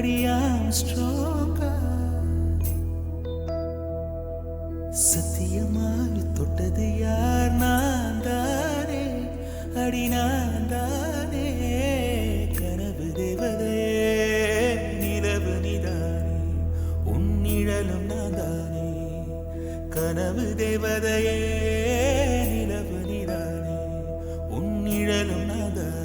அடியாம் ஸ்ட்ராங்கா சத்தியமாய் தொட்டது யார் நான் தானே அடி நான் தானே கனவு தேவதையே நிலவு நிதானே உன்னிழலும் நான் தானே கனவு தேவதையே நிலவு நிதானே உன்னிழலும் நான் தானே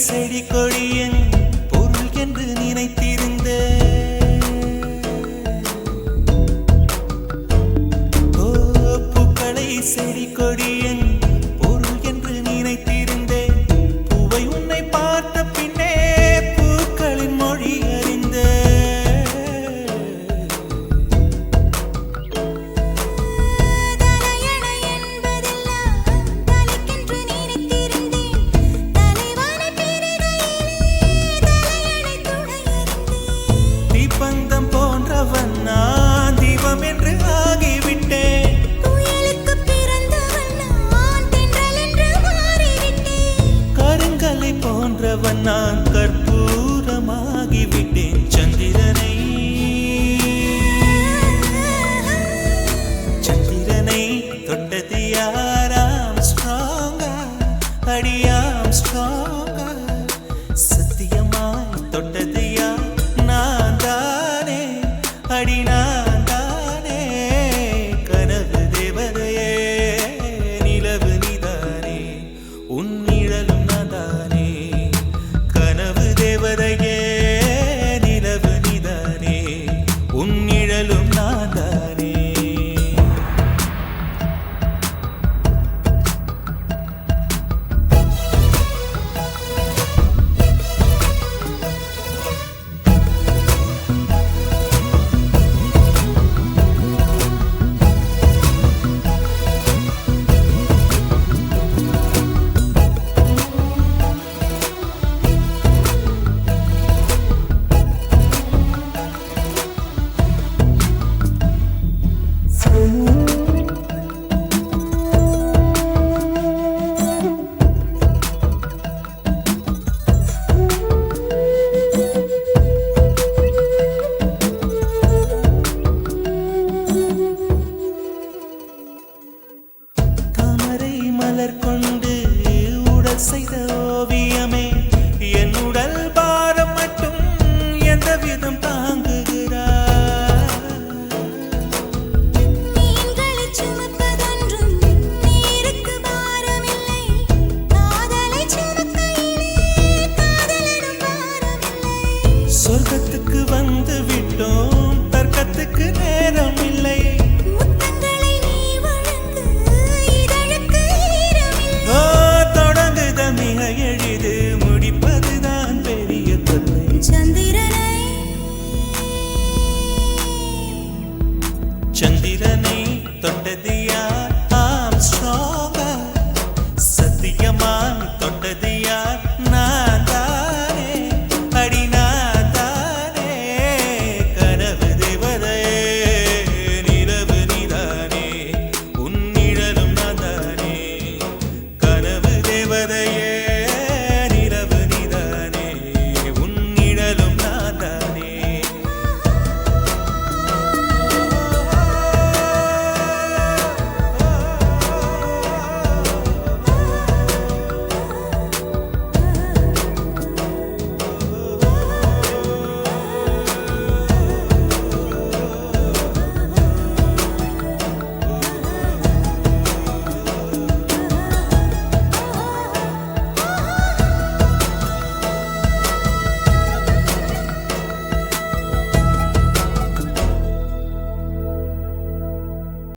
செடி கொடியன் பொருள் என்று நினைத்திருந்த பூக்களை செடி கொடியன் பொருள் என்று நினைத்திருந்தேன் பூவை உன்னை பார்த்த பின்னே பூக்களின் மொழி அறிந்த பந்தம் போன்றவன் நான் தீபம் என்று ஆகிவிட்டேன் புயலுக்கு பிறந்தவன் நான் தென்றல் என்று மாறிவிட்டேன் கருங்கலை போன்றவன் நான் கற்பூரமாகிவிட்டேன் சந்திரனை தொட்டது யாராம் ஸ்ட்ராங்கா அடியாம் ஸ்ட்ராங்கா சத்தியமாய் தொட்டது யார் அடி நான் தானே கனவு தேவதையே நிலவு நீதானே உன் நிழலும் நான் தானே கனவு தேவதையே நிலவு நீதானே உன் நிழலும் நான் தானே மலர் கொண்டு உடல் செய்த ஓவியமே என் உடல் பாரம் மட்டும் எந்த விதம் தாங்குகிறார் மீன்களை சுமப்பதொன்றும் நீருக்கு பாரமில்லை காதலை சுமக்கையிலே காதலனும் பாரமில்லை சொர்க்கத்துக்கு வந்து விட்டோம் அதிசயமா தொட்டது